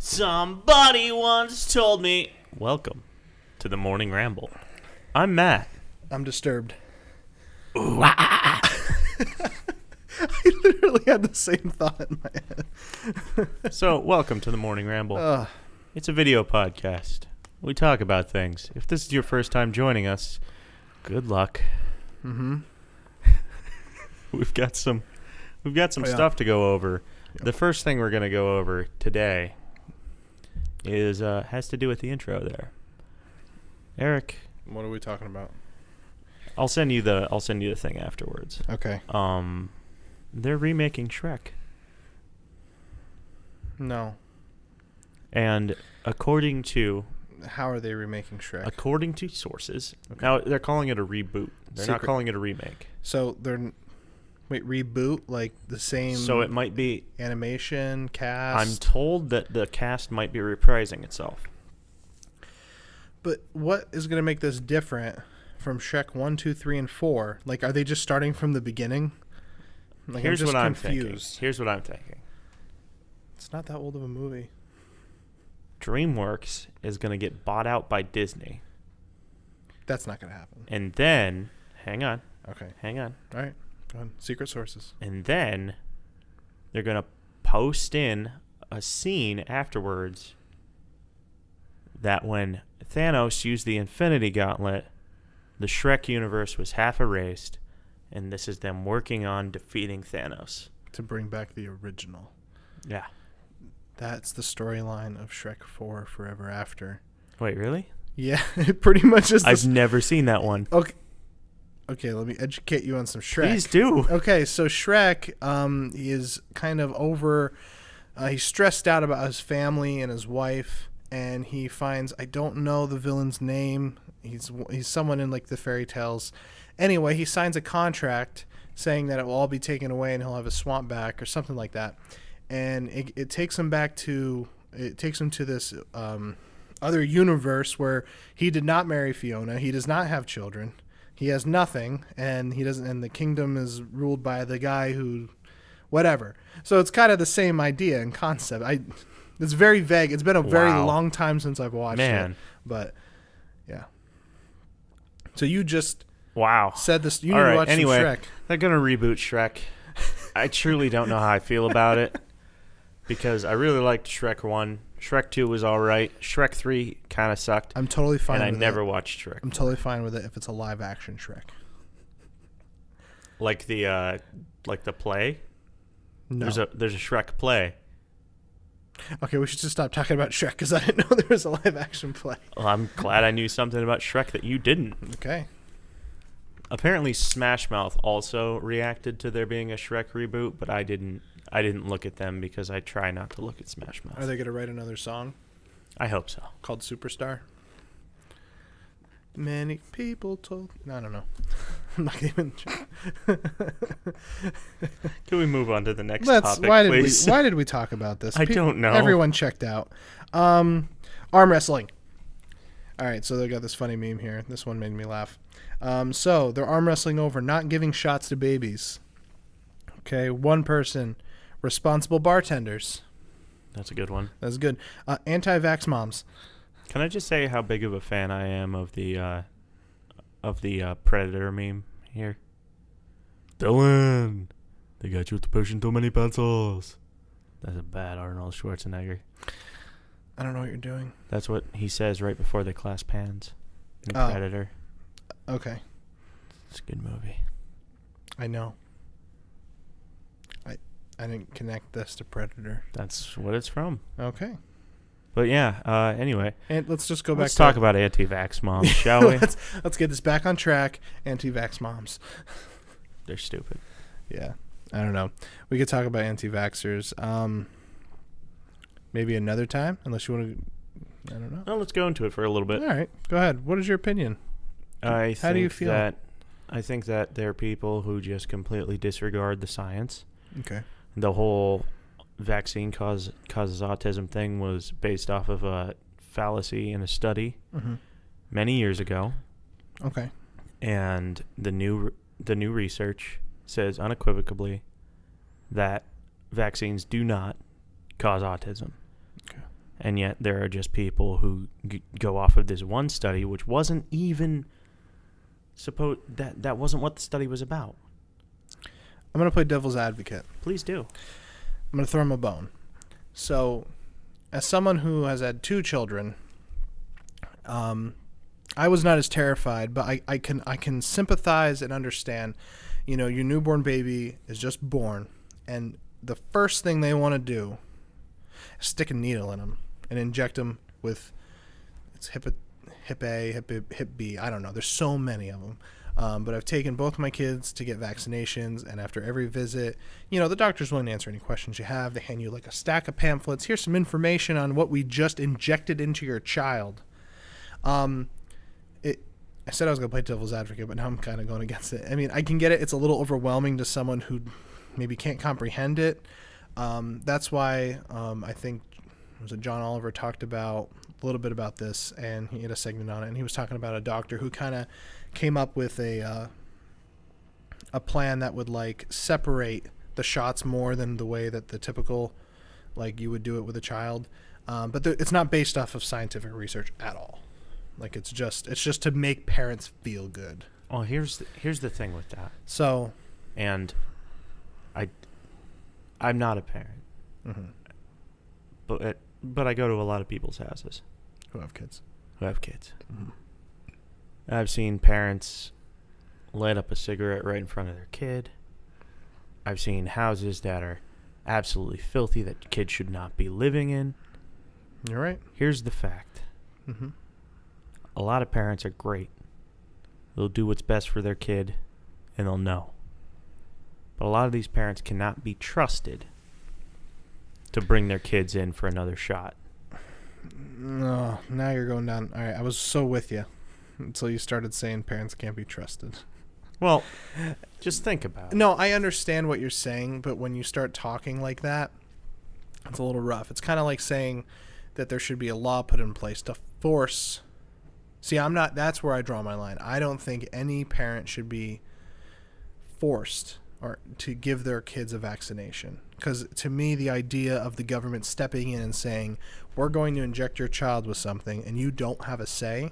Somebody once told me. Welcome to the Morning Ramble. I'm Matt. I'm disturbed. Ooh, I literally had the same thought in my head. So, welcome to the Morning Ramble. It's a video podcast. We talk about things. If this is your first time joining us, good luck. Mm-hmm. We've got some stuff to go over. Yep. The first thing we're going to go over today is has to do with the intro there. Eric, What are we talking about? I'll send you the thing afterwards. Okay. They're remaking Shrek. No. And according to How are they remaking Shrek? According to sources, Okay. now they're calling it a reboot. They're not calling it a remake. So they're reboot, like the same. So it might be. Animation cast. I'm told that the cast might be reprising itself. But what is going to make this different from Shrek 1, 2, 3, and 4? Like, are they just starting from the beginning? Like, Here's I'm just what I'm confused. thinking. Here's what I'm thinking. It's not that old of a movie. DreamWorks is going to get bought out by Disney. That's not going to happen. And then, hang on. Okay. All right. Go ahead. Secret sources. And then they're going to post in a scene afterwards that when Thanos used the Infinity Gauntlet, the Shrek universe was half erased, and this is them working on defeating Thanos. To bring back the original. Yeah. That's the storyline of Shrek 4 Forever After. Wait, really? Yeah, it pretty much is. I've never seen that one. Okay, let me educate you on some Shrek. Please do. Okay, so Shrek is kind of over. He's stressed out about his family and his wife, and he finds, I don't know the villain's name. He's someone in like the fairy tales. Anyway, he signs a contract saying that it will all be taken away and he'll have his swamp back or something like that. And it takes him to this other universe where he did not marry Fiona. He does not have children. He has nothing, and he doesn't. And the kingdom is ruled by the guy who, whatever. So it's kind of the same idea and concept. It's very vague. It's been a very long time since I've watched it. But yeah. So you just said this. You need to watch some Shrek. They're gonna reboot Shrek. I truly don't know how I feel about it because I really liked Shrek 1. Shrek 2 was all right. Shrek 3 kind of sucked. I'm totally fine with it. And I never watched Shrek. I'm totally fine with it if it's a live action Shrek. Like the play? No. There's a Shrek play. Okay, we should just stop talking about Shrek because I didn't know there was a live action play. Well, I'm glad I knew something about Shrek that you didn't. Okay. Apparently Smash Mouth also reacted to there being a Shrek reboot, but I didn't look at them because I try not to look at Smash Mouth. Are they going to write another song? I hope so. Called Superstar? Many people told... No, I don't know. I'm not even... Can we move on to the next topic, please? Why did we talk about this? I don't know. Everyone checked out. Arm wrestling. All right, so they got this funny meme here. This one made me laugh. So they're arm wrestling over not giving shots to babies. Okay, one person... Responsible bartenders. That's a good one. That's good. Anti-vax moms. Can I just say how big of a fan I am of the Predator meme here? Dylan, they got you to pushing too many pencils. That's a bad Arnold Schwarzenegger. I don't know what you're doing. That's what he says right before they clasp hands in Predator. Okay. It's a good movie. I know. I didn't connect this to Predator. That's what it's from. Okay. But yeah, anyway. And let's just go back. Let's talk about anti-vax moms, shall we? Let's get this back on track. Anti-vax moms. They're stupid. Yeah. I don't know. We could talk about anti-vaxxers. Maybe another time, unless you want to. I don't know. Well, let's go into it for a little bit. All right. Go ahead. What is your opinion? How do you feel? I think that there are people who just completely disregard the science. Okay. The whole vaccine causes autism thing was based off of a fallacy in a study many years ago. Okay. And the new research says unequivocally that vaccines do not cause autism. Okay. And yet there are just people who go off of this one study, which wasn't even that wasn't what the study was about. I'm going to play devil's advocate. Please do. I'm going to throw him a bone. So, as someone who has had 2 children, I was not as terrified, but I can sympathize and understand. You know, your newborn baby is just born, and the first thing they want to do is stick a needle in them and inject them with hip A, hip B. I don't know. There's so many of them. But I've taken both my kids to get vaccinations, and after every visit, you know, the doctor's willing to answer any questions you have. They hand you like a stack of pamphlets. Here's some information on what we just injected into your child. I said I was going to play devil's advocate, but now I'm kind of going against it. I mean, I can get it. It's a little overwhelming to someone who maybe can't comprehend it. That's why I think John Oliver talked about a little bit about this, and he had a segment on it, and he was talking about a doctor who kind of came up with a plan that would like separate the shots more than the way that the typical like you would do it with a child. But it's not based off of scientific research at all. Like it's just to make parents feel good. Oh, here's the thing with that. So, and I'm not a parent, but I go to a lot of people's houses who have kids. Mm-hmm. I've seen parents light up a cigarette right in front of their kid. I've seen houses that are absolutely filthy that kids should not be living in. You're right. Here's the fact. A lot of parents are great. They'll do what's best for their kid, and they'll know. But a lot of these parents cannot be trusted to bring their kids in for another shot. No, now you're going down. All right, I was so with you until you started saying parents can't be trusted. Well, just think about it. No, I understand what you're saying, but when you start talking like that, it's a little rough. It's kind of like saying that there should be a law put in place to force. See, that's where I draw my line. I don't think any parent should be forced or to give their kids a vaccination. Because to me, the idea of the government stepping in and saying, we're going to inject your child with something and you don't have a say,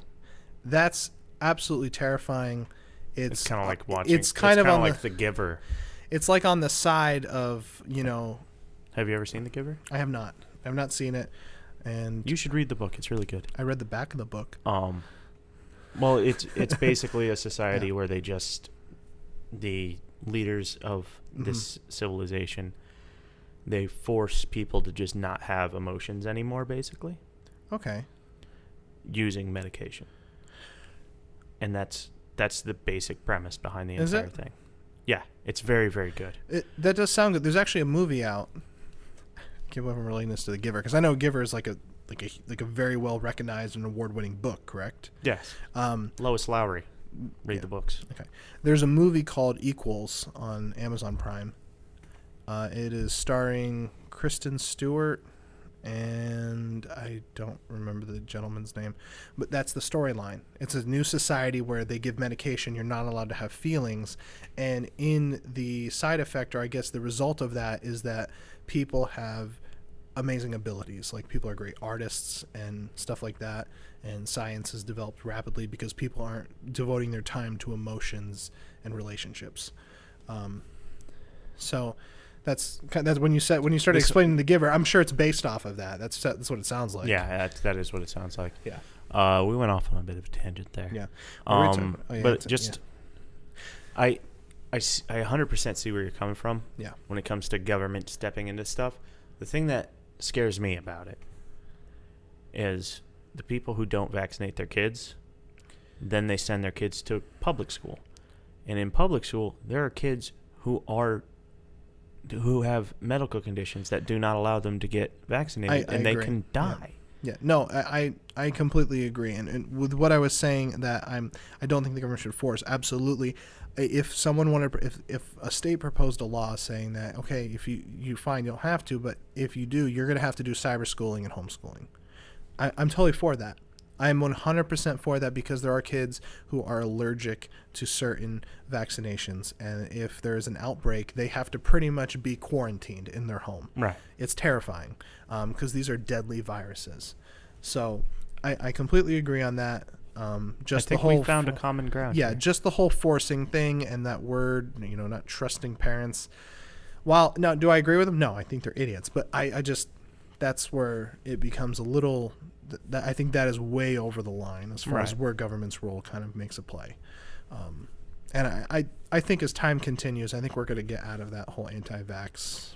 that's absolutely terrifying. It's kind of like watching. It's kind of like The Giver. It's like on the side of, you know. Have you ever seen The Giver? I have not. I've not seen it. And you should read the book. It's really good. I read the back of the book. Well, it's basically a society where the leaders of this civilization, they force people to just not have emotions anymore, basically. Okay. Using medication. And that's the basic premise behind the entire thing. Yeah, it's very, very good. That does sound good. There's actually a movie out. I can't believe I'm relating this to The Giver, because I know Giver is like a very well recognized and award-winning book, correct? Yes. Lois Lowry. Read the books. Okay. There's a movie called Equals on Amazon Prime. It is starring Kristen Stewart, and I don't remember the gentleman's name, but that's the storyline. It's a new society where they give medication. You're not allowed to have feelings, and in the side effect, or I guess the result of that, is that people have amazing abilities. Like people are great artists and stuff like that, and science has developed rapidly because people aren't devoting their time to emotions and relationships. So that's when you started explaining The Giver. I'm sure it's based off of that. That's what it sounds like. Yeah, that is what it sounds like. Yeah. We went off on a bit of a tangent there. Yeah. I 100% see where you're coming from. Yeah. When it comes to government stepping into stuff, the thing that scares me about it is the people who don't vaccinate their kids, then they send their kids to public school. And in public school, there are kids who have medical conditions that do not allow them to get vaccinated, and they can die. Yeah. No, I completely agree. And with what I was saying, that I don't think the government should force. Absolutely. If someone if a state proposed a law saying that, okay, if you fine, you don't have to, but if you do, you're going to have to do cyber schooling and homeschooling. I'm totally for that. I'm 100% for that because there are kids who are allergic to certain vaccinations. And if there's an outbreak, they have to pretty much be quarantined in their home. Right. It's terrifying because these are deadly viruses. So I completely agree on that. Just I think the whole we found a common ground. Yeah, here. just the whole forcing thing and that word, not trusting parents. While, now, do I agree with them? No, I think they're idiots. But I just, that's where it becomes a little, I think that is way over the line as far as where government's role kind of makes a play. And I think as time continues, I think we're going to get out of that whole anti-vax.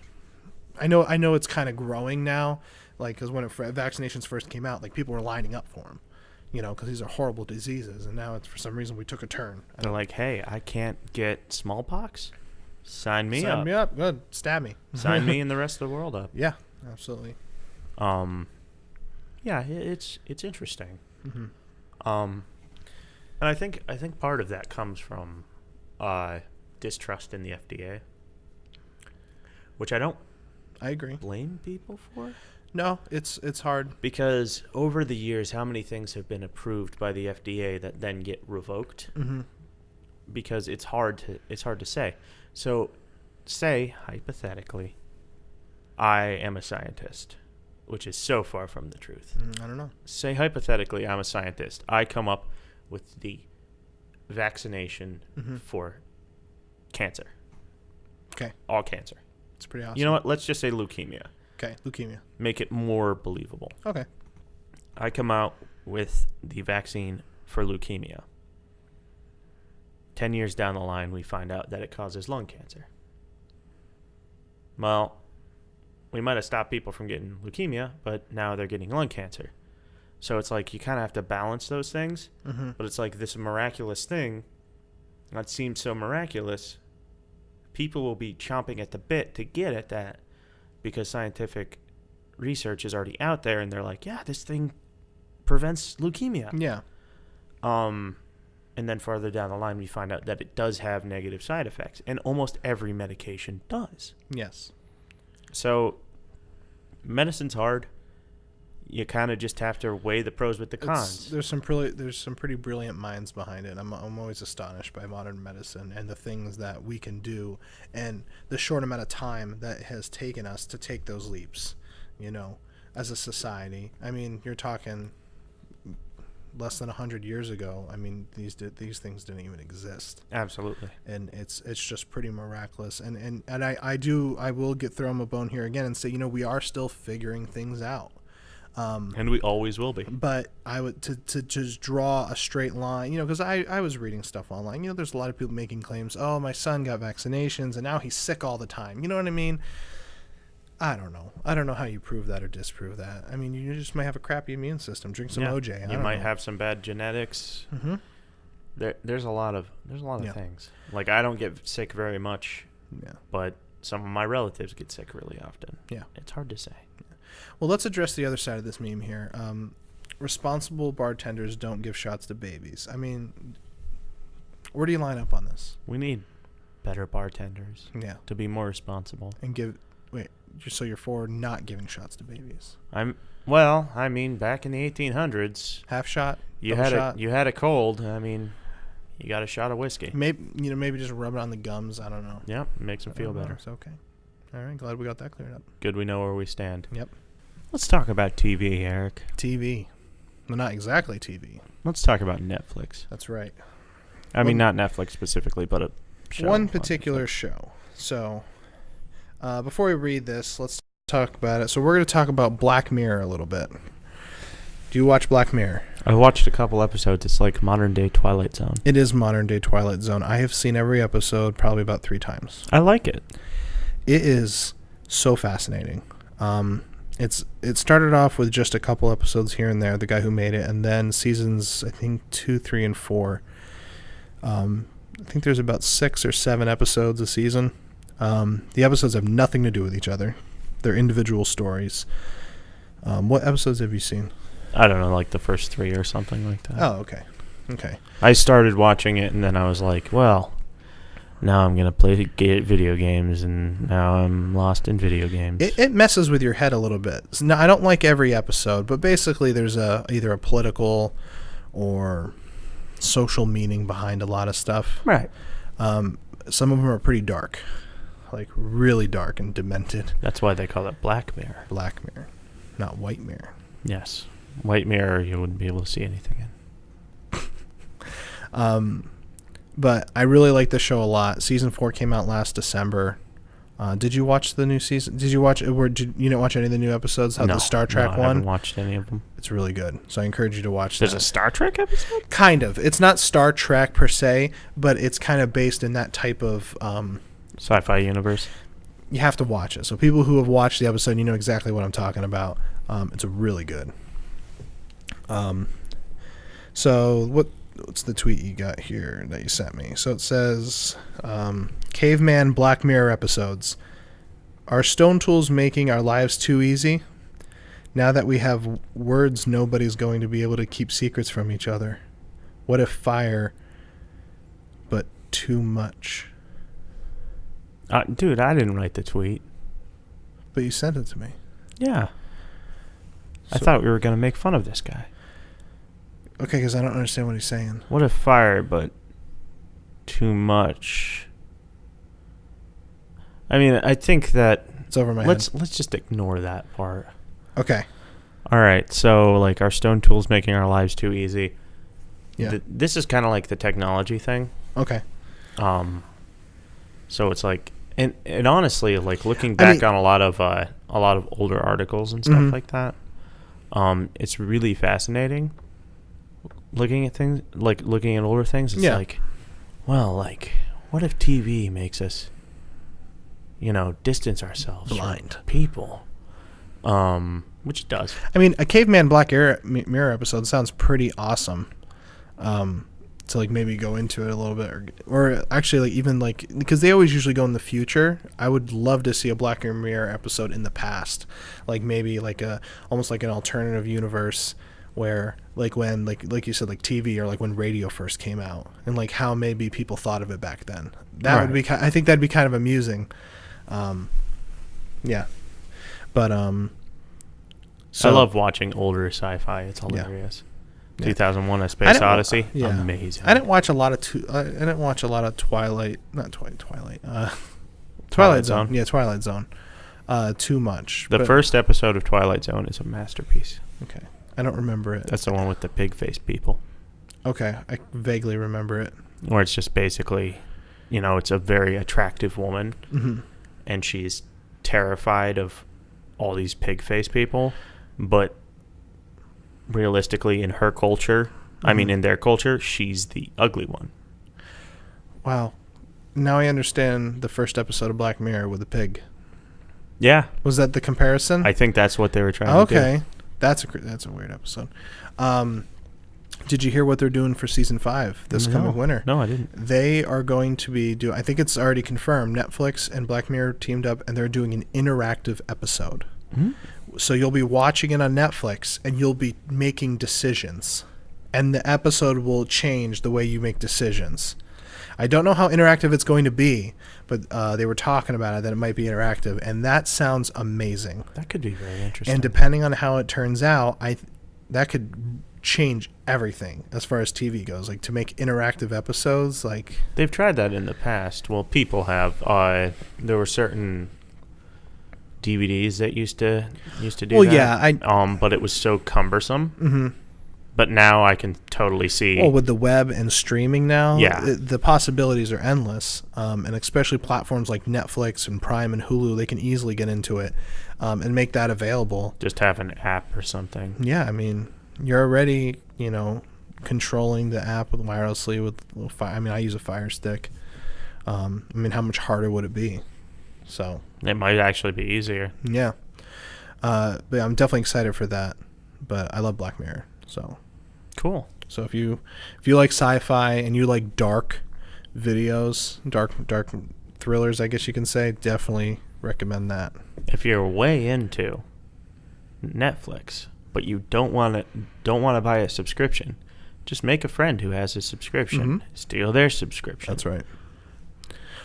I know it's kind of growing now, like, because when vaccinations first came out, like, people were lining up for them, because these are horrible diseases. And now it's, for some reason, we took a turn. They're like, hey, I can't get smallpox. Sign me up. Sign me up. Good. Stab me. Sign me and the rest of the world up. Yeah, absolutely. Yeah, it's interesting. Mm-hmm. And I think part of that comes from distrust in the FDA, which I agree. blame people for. No, it's hard Because over the years, how many things have been approved by the FDA that then get revoked? Mm-hmm. Because it's hard to say. So, say hypothetically, I am a scientist, which is so far from the truth. I don't know. Say hypothetically, I'm a scientist. I come up with the vaccination for cancer. Okay, All cancer. it's pretty awesome. You know what? Let's just say leukemia. Okay, leukemia. Make it more believable. Okay. I come out with the vaccine for leukemia. 10 years down the line, we find out that it causes lung cancer. Well, we might have stopped people from getting leukemia, but now they're getting lung cancer. So it's like you kind of have to balance those things. Mm-hmm. But it's like this miraculous thing that seems so miraculous. People will be chomping at the bit to get at that because scientific research is already out there, and they're like, yeah, this thing prevents leukemia. Yeah. And then farther down the line, we find out that it does have negative side effects, and almost every medication does. Yes. So medicine's hard. You kind of just have to weigh the pros with the cons. There's some pretty brilliant minds behind it. I'm always astonished by modern medicine and the things that we can do, and the short amount of time that it has taken us to take those leaps. As a society. I mean, you're talking less than 100 years ago. I mean, these things didn't even exist. Absolutely. And it's just pretty miraculous. And I will throw them a bone here again and say, we are still figuring things out. And we always will be. But I would to just draw a straight line, because I was reading stuff online. There's a lot of people making claims. Oh, my son got vaccinations and now he's sick all the time. You know what I mean? I don't know. I don't know how you prove that or disprove that. I mean, you just might have a crappy immune system. Drink some OJ. You might have some bad genetics. Mm-hmm. There's a lot of things. Like, I don't get sick very much. Yeah. But some of my relatives get sick really often. Yeah. It's hard to say. Well, let's address the other side of this meme here. Responsible bartenders don't give shots to babies. I mean, where do you line up on this? We need better bartenders. Yeah. To be more responsible. And so you're for not giving shots to babies? I mean, back in the 1800s, half shot. You had a cold. I mean, you got a shot of whiskey. Maybe just rub it on the gums. I don't know. Yep, makes them feel better. It's okay. All right, glad we got that cleared up. Good, we know where we stand. Yep. Let's talk about TV, Eric. TV. Well, not exactly TV. Let's talk about Netflix. That's right. I mean, not Netflix specifically, but a show. One particular show. So, before we read this, let's talk about it. So we're going to talk about Black Mirror a little bit. Do you watch Black Mirror? I watched a couple episodes. It's like modern day Twilight Zone. It is modern day Twilight Zone. I have seen every episode probably about 3 times. I like it. It is so fascinating. It started off with just a couple episodes here and there, the guy who made it, and then seasons, I think, 2, 3, and 4. I think there's about 6 or 7 episodes a season. The episodes have nothing to do with each other. They're individual stories. What episodes have you seen? I don't know, like the first 3 or something like that. Oh, okay. Okay. I started watching it, and then I was like, well, now I'm going to play video games, and now I'm lost in video games. It messes with your head a little bit. Now, I don't like every episode, but basically there's either a political or social meaning behind a lot of stuff. Right. Some of them are pretty dark, like really dark and demented. That's why they call it Black Mirror. Black Mirror, not White Mirror. Yes. White Mirror, you wouldn't be able to see anything in. But I really like the show a lot. Season 4 came out last December. Did you watch the new season? Did you didn't watch any of the new episodes? No, the Star Trek I one? haven't watched any of them. It's really good. So I encourage you to watch that. There's a Star Trek episode? Kind of. It's not Star Trek per se, but it's kind of based in that type of... sci-fi universe. You have to watch it. So people who have watched the episode, you know exactly what I'm talking about. It's really good. So what's the tweet you got here that you sent me? So it says, Caveman Black Mirror episodes. Are stone tools making our lives too easy? Now that we have words, nobody's going to be able to keep secrets from each other. What if fire, but too much? Dude, I didn't write the tweet. But you sent it to me. Yeah. I thought we were going to make fun of this guy. Okay, because I don't understand what he's saying. What if fire, but too much? I mean, I think that... It's over my Let's head. just ignore that part. Okay. All right, so, like, our stone tools making our lives too easy. Yeah. This is kind of like the technology thing. Okay. So it's like... And honestly, like, looking back on a lot of older articles and stuff like that, it's really fascinating looking at things, like looking at older things. It's like, well, like, what if TV makes us, distance ourselves blind from people? Which it does. I mean, a Caveman Black Mirror episode sounds pretty awesome. To like maybe go into it a little bit, or actually like even like, because they always usually go in the future. I would love to see a Black Mirror episode in the past, like maybe like almost like an alternative universe where like when like you said, like TV, or like when radio first came out, and like how maybe people thought of it back then. That would be I think that'd be kind of amusing. Yeah, but so I love watching older sci-fi. It's hilarious. 2001: A Space Odyssey, amazing. I didn't watch a lot of Twilight Zone. Yeah, Twilight Zone. Too much. The first episode of Twilight Zone is a masterpiece. Okay, I don't remember it. That's the one with the pig-faced people. Okay, I vaguely remember it. Where it's just basically, it's a very attractive woman, and she's terrified of all these pig-faced people, but realistically in her culture, I mean in their culture, she's the ugly one. Wow. Now I understand the first episode of Black Mirror with the pig. Yeah. Was that the comparison? I think that's what they were trying to do. Okay. That's a weird episode. Did you hear what they're doing for season 5 this coming winter? No, I didn't. They are going to be I think it's already confirmed, Netflix and Black Mirror teamed up, and they're doing an interactive episode. So you'll be watching it on Netflix, and you'll be making decisions, and the episode will change the way you make decisions. I don't know how interactive it's going to be, but they were talking about it, that it might be interactive, and that sounds amazing. That could be very interesting. And depending on how it turns out, that could change everything as far as TV goes. Like, to make interactive episodes, like... They've tried that in the past. Well, people have. There were certain DVDs that used to do that. Yeah, but it was so cumbersome. But now I can totally see. Well, with the web and streaming now, yeah, the possibilities are endless. And especially platforms like Netflix and Prime and Hulu, they can easily get into it and make that available. Just have an app or something. Yeah, I mean, you're already controlling the app wirelessly with I mean, I use a Fire Stick. I mean, how much harder would it be? So it might actually be easier. Yeah. But I'm definitely excited for that. But I love Black Mirror. So cool. So if you like sci-fi and you like dark videos, dark thrillers, I guess you can say, definitely recommend that. If you're way into Netflix, but you don't want to buy a subscription, just make a friend who has a subscription. Steal their subscription. That's right.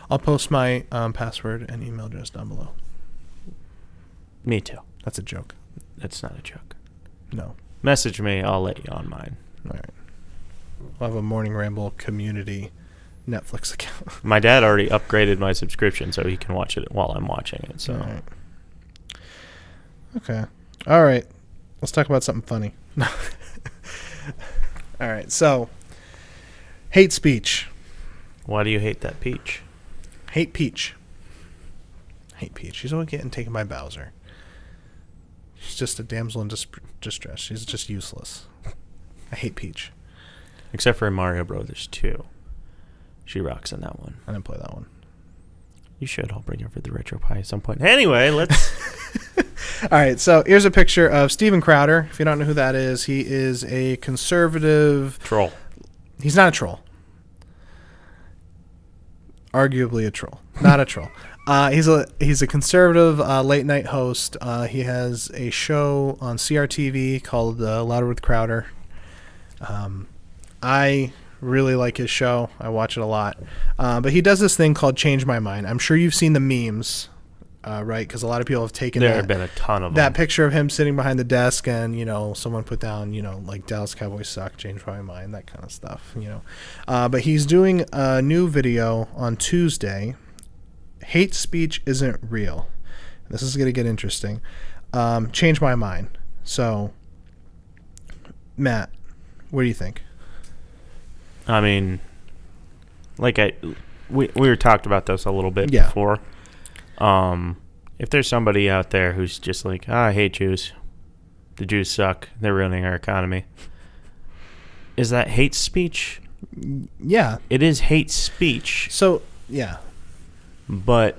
I'll post my password and email address down below. Me too. That's a joke. That's not a joke. No. Message me. I'll let you on mine. All right. We'll have a Morning Ramble community Netflix account. My dad already upgraded my subscription so he can watch it while I'm watching it. So. All right. Okay. All right. Let's talk about something funny. All right. So, hate speech. Why do you hate that peach? Hate Peach. Hate Peach. She's always getting taken by Bowser. She's just a damsel in distress. She's just useless. I hate Peach. Except for in Mario Brothers 2. She rocks in that one. I didn't play that one. You should. I'll bring you over the Retro Pie at some point. Anyway, let's... All right, so here's a picture of Steven Crowder. If you don't know who that is, he is a conservative... Troll. He's not a troll. Arguably a troll. Not a troll. He's a conservative late-night host. He has a show on CRTV called Louder with Crowder. I really like his show. I watch it a lot. But he does this thing called Change My Mind. I'm sure you've seen the memes, right? Because a lot of people have taken There have been a ton of that them. picture of him sitting behind the desk and, someone put down, like Dallas Cowboys suck, change my mind, that kind of stuff, But he's doing a new video on Tuesday. Hate speech isn't real. This is going to get interesting. Change my mind. So, Matt, what do you think? I mean, we were talked about this a little bit Yeah. before. If there's somebody out there who's just like, I hate Jews. The Jews suck. They're ruining our economy. Is that hate speech? Yeah. It is hate speech. So, yeah. But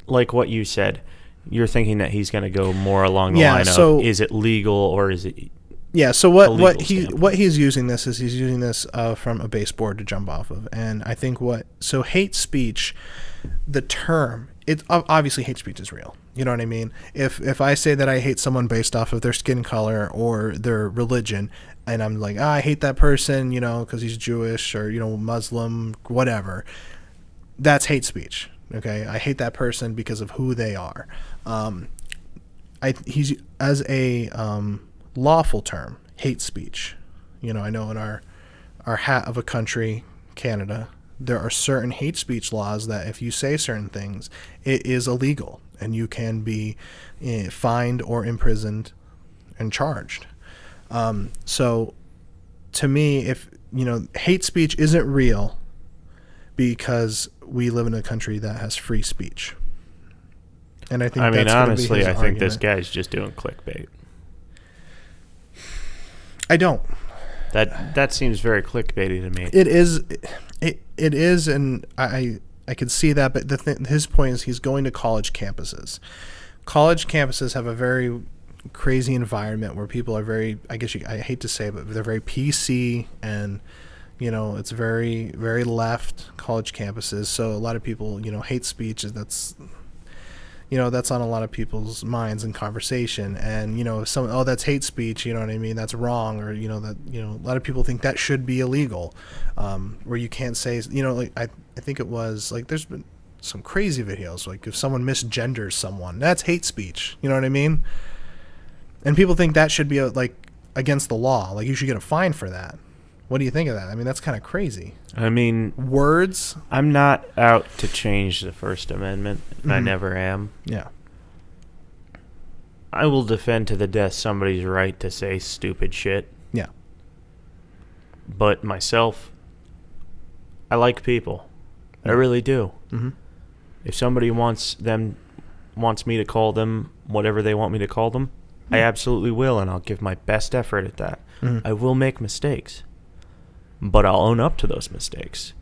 like what you said, you're thinking that he's going to go more along the line of, is it legal or is it... Yeah, so what he's using this is he's using this from a baseboard to jump off of, and I think hate speech, the term, it obviously hate speech is real. You know what I mean? If I say that I hate someone based off of their skin color or their religion, and I'm like, I hate that person, because he's Jewish or Muslim, whatever, that's hate speech. Okay, I hate that person because of who they are. He's as a lawful term, hate speech. I know in our hat of a country, Canada, there are certain hate speech laws that if you say certain things, it is illegal and you can be fined or imprisoned and charged. So to me, if hate speech isn't real because we live in a country that has free speech. And I think honestly, I think this argument. guy's just doing clickbait. I don't. That seems very clickbaity to me. It is. It is, and I could see that. But his point is he's going to college campuses. College campuses have a very crazy environment where people are very. I hate to say it, but they're very PC, and it's very very left college campuses. So a lot of people hate speech. That's on a lot of people's minds and conversation. And, if that's hate speech, you know what I mean? That's wrong. Or, a lot of people think that should be illegal. Where you can't say, I think it was like, there's been some crazy videos. Like if someone misgenders someone, that's hate speech. You know what I mean? And people think that should be against the law. Like you should get a fine for that. What do you think of that? I mean, that's kind of crazy. I mean, words. I'm not out to change the First Amendment. I never am. Yeah. I will defend to the death somebody's right to say stupid shit. Yeah. But myself, I like people. I really do. Mm-hmm. If somebody wants me to call them whatever they want me to call them, I absolutely will, and I'll give my best effort at that. Mm-hmm. I will make mistakes. But I'll own up to those mistakes.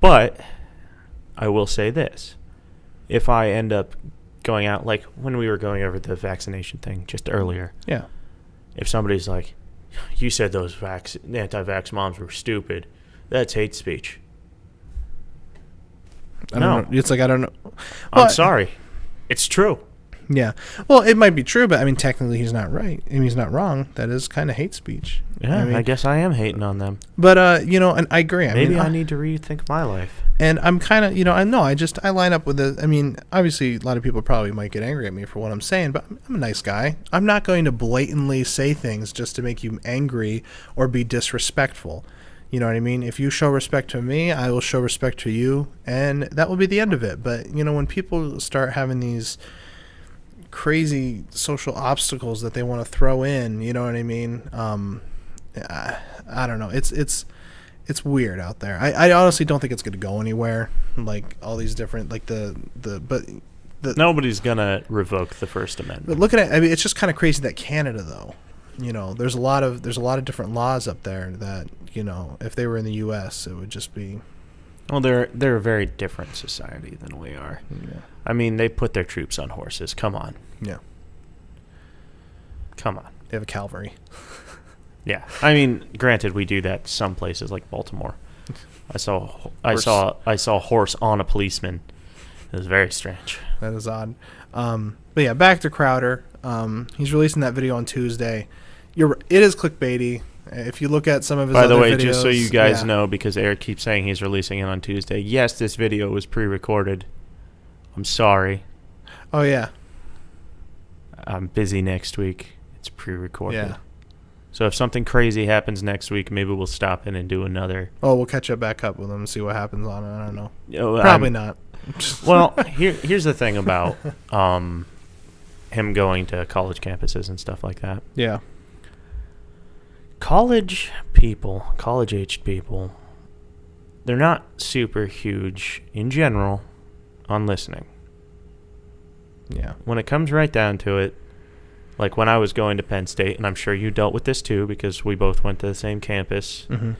But I will say this. If I end up going out, like when we were going over the vaccination thing just earlier. Yeah. If somebody's like, you said those anti-vax moms were stupid, that's hate speech. I don't know. It's like, I don't know. I'm sorry. It's true. Yeah. Well, it might be true, but I mean, technically, he's not right. I mean, he's not wrong. That is kind of hate speech. Yeah, I mean, guess I am hating on them. But and I agree. Maybe I need to rethink my life. And I'm kind of, I line up with the. I mean, obviously, a lot of people probably might get angry at me for what I'm saying, but I'm a nice guy. I'm not going to blatantly say things just to make you angry or be disrespectful. You know what I mean? If you show respect to me, I will show respect to you, and that will be the end of it. But when people start having these crazy social obstacles that they want to throw in, you know what I mean? I don't know. It's weird out there. I honestly don't think it's going to go anywhere. Like all these different, like nobody's gonna revoke the First Amendment. But look at it. I mean, it's just kind of crazy that Canada, though. There's a lot of different laws up there that if they were in the U.S., it would just be. Well, they're a very different society than we are. Yeah. I mean, they put their troops on horses. Come on. Yeah. Come on. They have a cavalry. Yeah. I mean, granted, we do that some places like Baltimore. I saw a horse on a policeman. It was very strange. That is odd. But yeah, back to Crowder. He's releasing that video on Tuesday. It is clickbaity. If you look at some of his other videos. By the way, just so you guys know, because Eric keeps saying he's releasing it on Tuesday, yes, this video was pre-recorded. I'm sorry. Oh, yeah. I'm busy next week. It's pre-recorded. Yeah. So if something crazy happens next week, maybe we'll stop in and do another. Oh, we'll catch up back up with him and see what happens on it. I don't know. Probably not. Well, here's the thing about him going to college campuses and stuff like that. Yeah. College-aged people, they're not super huge in general on listening. Yeah. When it comes right down to it, like when I was going to Penn State, and I'm sure you dealt with this too because we both went to the same campus, there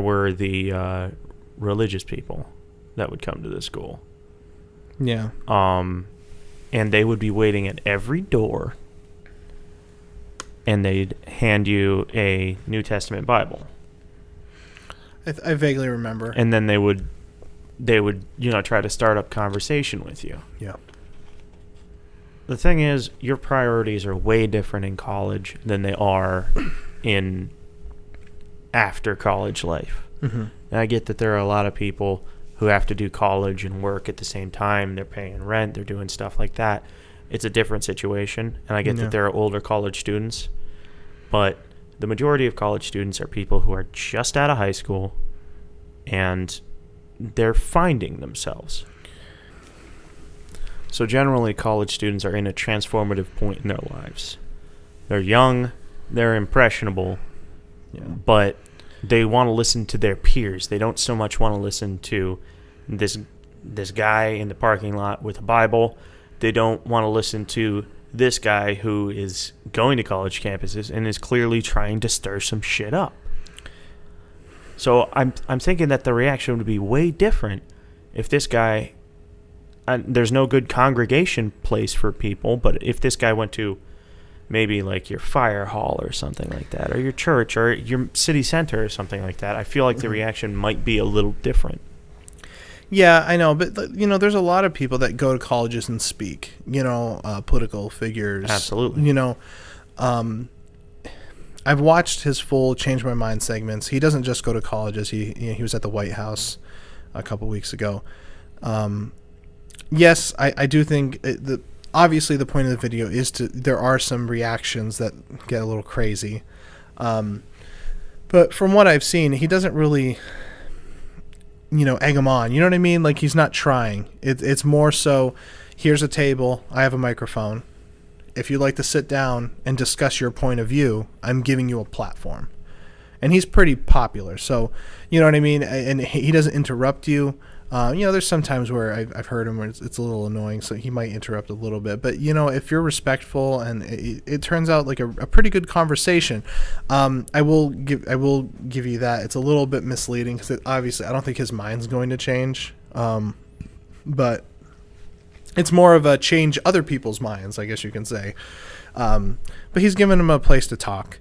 were the religious people that would come to the school. Yeah. And they would be waiting at every door, and they'd hand you a New Testament Bible. I vaguely remember. And then they would try to start up conversation with you. Yeah. The thing is, your priorities are way different in college than they are in after college life. Mm-hmm. And I get that there are a lot of people who have to do college and work at the same time. They're paying rent. They're doing stuff like that. It's a different situation. And I get that there are older college students. But the majority of college students are people who are just out of high school and they're finding themselves. So generally, college students are in a transformative point in their lives. They're young, they're impressionable, but they want to listen to their peers. They don't so much want to listen to this guy in the parking lot with a Bible. They don't want to listen to this guy who is going to college campuses and is clearly trying to stir some shit up. So I'm thinking that the reaction would be way different if this guy... there's no good congregation place for people, but if this guy went to maybe like your fire hall or something like that, or your church or your city center or something like that, I feel like the reaction might be a little different. Yeah, I know, but there's a lot of people that go to colleges and speak, political figures. Absolutely. I've watched his full Change My Mind segments. He doesn't just go to colleges. He was at the White House a couple weeks ago. Yes, I do think obviously the point of the video is there are some reactions that get a little crazy. But from what I've seen, he doesn't really, egg him on. You know what I mean? Like, he's not trying. It's more so, here's a table, I have a microphone. If you'd like to sit down and discuss your point of view, I'm giving you a platform. And he's pretty popular, so, you know what I mean? And he doesn't interrupt you. There's some times where I've heard him where it's a little annoying, so he might interrupt a little bit. But, if you're respectful and it turns out like a pretty good conversation, I will give you that. It's a little bit misleading because obviously I don't think his mind's going to change. But it's more of a change other people's minds, I guess you can say. But he's given him a place to talk.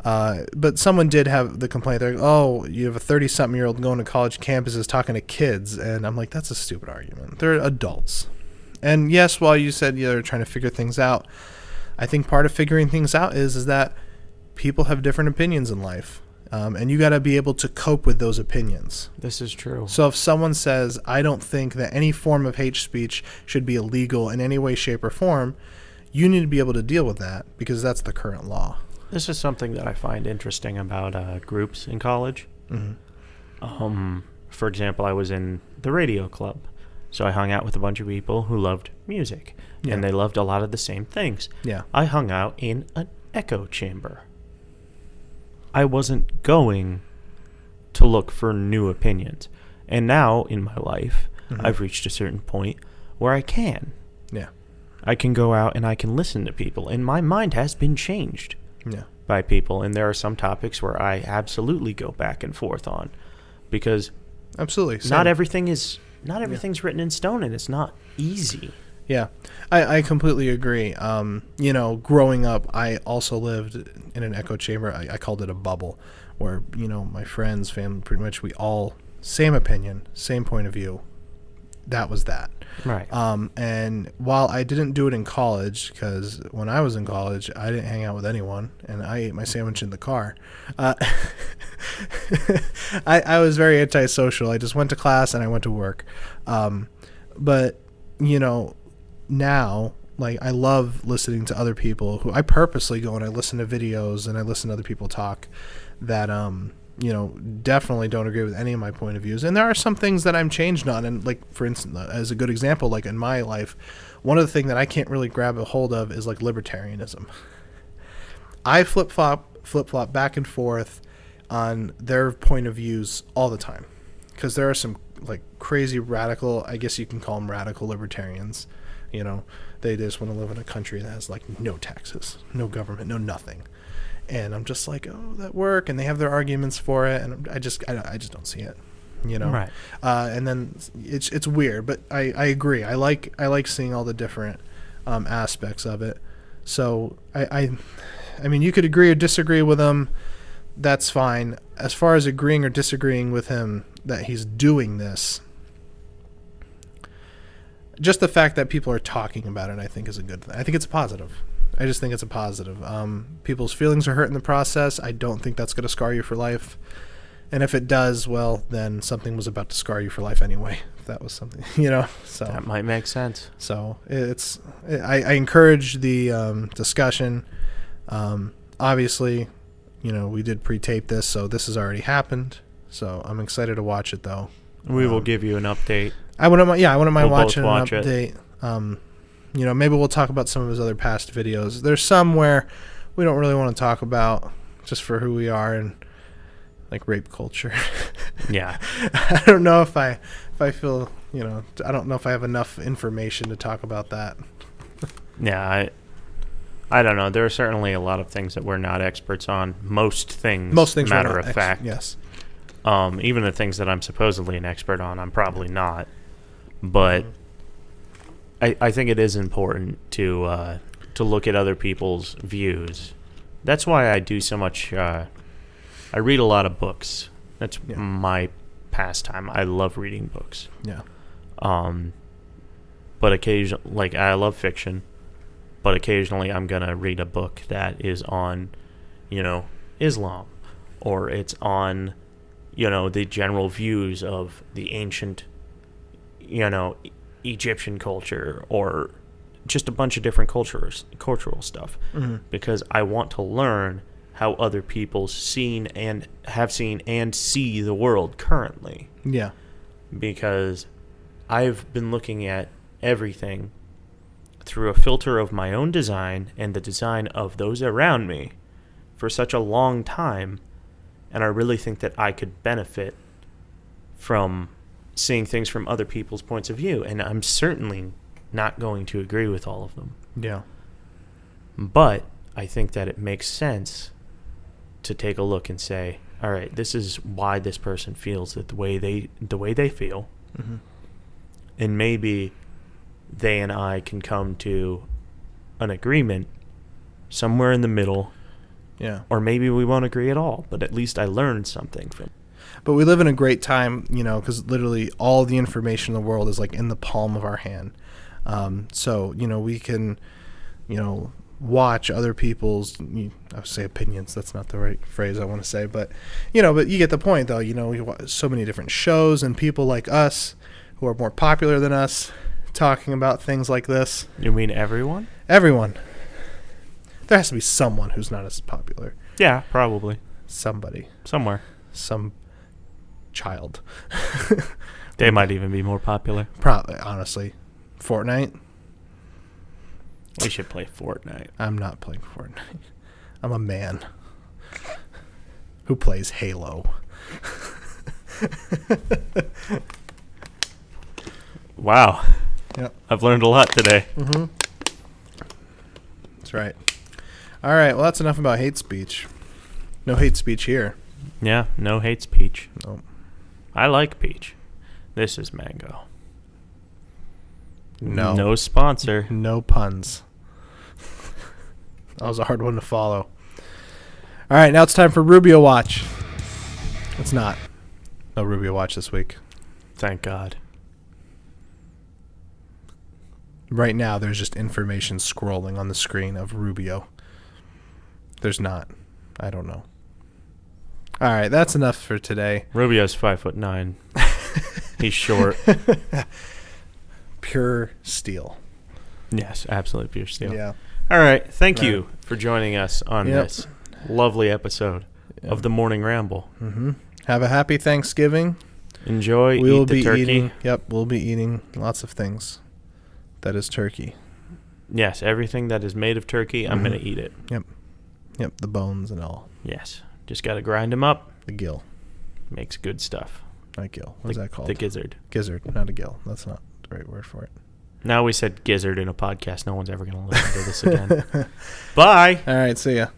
But someone did have the complaint. They're like, oh, you have a 30-something-year-old going to college campuses talking to kids. And I'm like, that's a stupid argument. They're adults. And yes, while you said you're trying to figure things out, I think part of figuring things out is that people have different opinions in life. And you got to be able to cope with those opinions. This is true. So if someone says, I don't think that any form of hate speech should be illegal in any way, shape, or form, you need to be able to deal with that because that's the current law. This is something that I find interesting about groups in college. Mm-hmm. For example, I was in the radio club. So I hung out with a bunch of people who loved music. Yeah. And they loved a lot of the same things. Yeah. I hung out in an echo chamber. I wasn't going to look for new opinions. And now in my life, I've reached a certain point where I can. Yeah. I can go out and I can listen to people. And my mind has been changed by people. And there are some topics where I absolutely go back and forth on. Because absolutely, not everything's written in stone, and it's not easy. Yeah, I completely agree. Growing up, I also lived in an echo chamber. I called it a bubble, where my friends, family, pretty much we all same opinion, same point of view. That was that. Right. And while I didn't do it in college, because when I was in college, I didn't hang out with anyone, and I ate my sandwich in the car. I was very antisocial. I just went to class and I went to work. But now, like, I love listening to other people who I purposely go and I listen to videos and I listen to other people talk that definitely don't agree with any of my point of views. And there are some things that I'm changed on. And like, for instance, as a good example, like in my life, one of the things that I can't really grab a hold of is like libertarianism. I flip-flop back and forth on their point of views all the time. Because there are some like crazy radical, I guess you can call them radical libertarians. They just want to live in a country that has like no taxes, no government, no nothing. And I'm just like, oh, that work, and they have their arguments for it, and I just don't see it, Right. And then it's weird, but I agree. I like seeing all the different aspects of it. So I mean, you could agree or disagree with him. That's fine. As far as agreeing or disagreeing with him that he's doing this, just the fact that people are talking about it, I think, is a good thing. I think it's a positive. I just think it's a positive. People's feelings are hurt in the process. I don't think that's going to scar you for life. And if it does, well, then something was about to scar you for life anyway. If that was something, So that might make sense. So I encourage the discussion. Obviously, we did pre-tape this, so this has already happened. So I'm excited to watch it, though. We will give you an update. I wouldn't mind watching an watch update. Maybe we'll talk about some of his other past videos. There's some where we don't really want to talk about just for who we are and like rape culture. Yeah. I don't know if I feel, I don't know if I have enough information to talk about that. Yeah, I don't know. There are certainly a lot of things that we're not experts on. Most things matter of fact. Yes. Even the things that I'm supposedly an expert on, I'm probably not. But I think it is important to look at other people's views. That's why I do so much. I read a lot of books. That's my pastime. I love reading books. Yeah. But occasionally, I love fiction. But occasionally, I'm gonna read a book that is on, Islam, or it's on, the general views of the ancient, Egyptian culture, or just a bunch of different cultural stuff, because I want to learn how other people have seen and see the world currently. Yeah. Because I've been looking at everything through a filter of my own design and the design of those around me for such a long time, and I really think that I could benefit from seeing things from other people's points of view, and I'm certainly not going to agree with all of them. Yeah. But I think that it makes sense to take a look and say, all right, this is why this person feels it the way they feel. Mm-hmm. And maybe they and I can come to an agreement somewhere in the middle. Yeah. Or maybe we won't agree at all, but at least I learned something from it. But we live in a great time, because literally all the information in the world is like in the palm of our hand. So, we can, watch other people's, I would say opinions. That's not the right phrase I want to say, but but you get the point though. We watch so many different shows and people like us who are more popular than us talking about things like this. You mean everyone? Everyone. There has to be someone who's not as popular. Yeah, probably. Somebody. Somewhere. Some child. They might even be more popular. Probably, honestly. Fortnite. We should play Fortnite. I'm not playing Fortnite. I'm a man who plays Halo. Wow. Yep. I've learned a lot today. Mm-hmm. That's right. All right. Well, that's enough about hate speech. No hate speech here. Yeah, no hate speech. Nope. I like peach. This is mango. No. No sponsor. No puns. That was a hard one to follow. All right, now it's time for Rubio Watch. It's not. No Rubio Watch this week. Thank God. Right now, there's just information scrolling on the screen of Rubio. There's not. I don't know. All right, that's enough for today. Rubio's 5'9". He's short. Pure steel. Yes, absolutely pure steel. Yeah. All right. Thank you for joining us on Yep. this lovely episode of the Morning Ramble. Mm-hmm. Have a happy Thanksgiving. Enjoy. We will eat the be turkey. eating. Yep, we'll be eating lots of things. That is turkey. Yes, everything that is made of turkey, I'm going to eat it. Yep, the bones and all. Yes. Just got to grind them up. The gill. Makes good stuff. Not gill. What is that called? The gizzard. Gizzard, not a gill. That's not the right word for it. Now we said gizzard in a podcast. No one's ever going to listen to this again. Bye. All right, see ya.